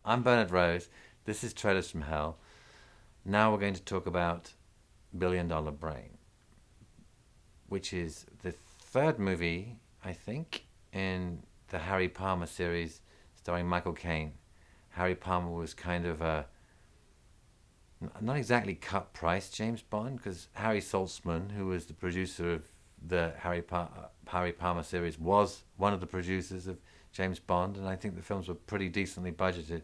I'm Bernard Rose. This is Trailers from Hell. Now we're going to talk about Billion Dollar Brain, which is the third movie, I think, in the Harry Palmer series starring Michael Caine. Harry Palmer was kind of a not exactly cut price James Bond, because Harry Saltzman, who was the producer of the Harry Palmer series, was one of the producers of James Bond, and I think the films were pretty decently budgeted.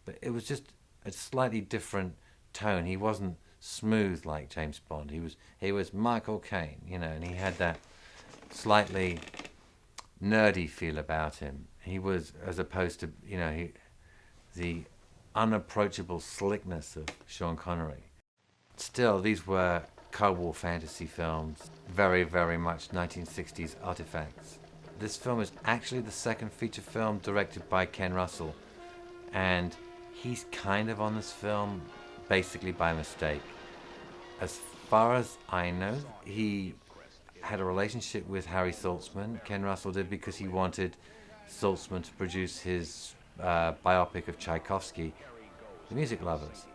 But it was just a slightly different tone. He wasn't smooth like James Bond. He was Michael Caine, and he had that slightly nerdy feel about him. He was, as opposed to the unapproachable slickness of Sean Connery. Still, these were Cold War fantasy films, very, very much 1960s artifacts. This film is actually the second feature film directed by Ken Russell, and he's kind of on this film basically by mistake. As far as I know, he had a relationship with Harry Saltzman. Ken Russell did, because he wanted Saltzman to produce his biopic of Tchaikovsky, The Music Lovers.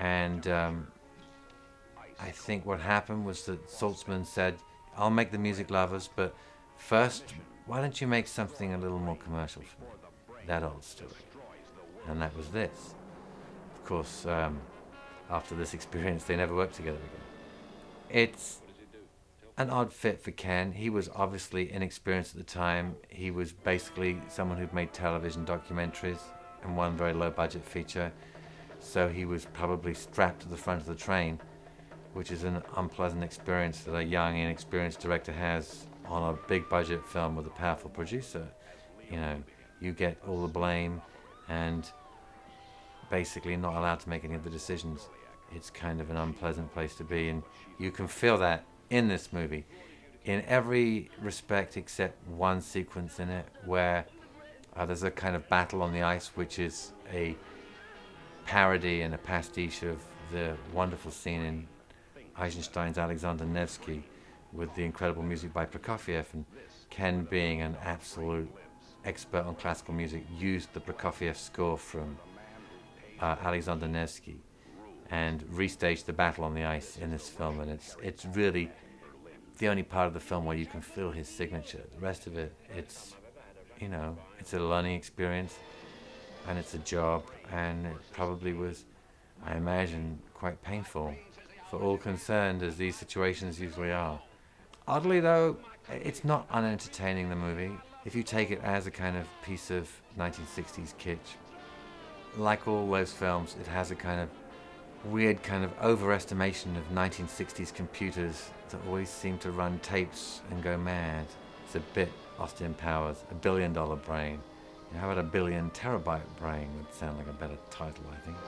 And I think what happened was that Saltzman said, I'll make The Music Lovers, but first, why don't you make something a little more commercial for me? That old story. And that was this. Of course, after this experience, they never worked together again. It's an odd fit for Ken. He was obviously inexperienced at the time. He was basically someone who'd made television documentaries and one very low budget feature. So he was probably strapped to the front of the train, which is an unpleasant experience that a young, inexperienced director has on a big budget film with a powerful producer. You get all the blame and basically not allowed to make any of the decisions. It's kind of an unpleasant place to be, and you can feel that in this movie in every respect except one sequence in it where there's a kind of battle on the ice, which is a parody and a pastiche of the wonderful scene in Eisenstein's Alexander Nevsky with the incredible music by Prokofiev. And Ken, being an absolute expert on classical music, used the Prokofiev score from Alexander Nevsky and restaged the battle on the ice in this film. And it's really the only part of the film where you can feel his signature. The rest of it, it's a learning experience, and it's a job, and it probably was, I imagine, quite painful for all concerned, as these situations usually are. Oddly though, it's not unentertaining, the movie, if you take it as a kind of piece of 1960s kitsch. Like all those films, it has a kind of weird kind of overestimation of 1960s computers that always seem to run tapes and go mad. It's a bit Austin Powers, A Billion Dollar Brain. How about A Billion Terabyte Brain? Would sound like a better title, I think.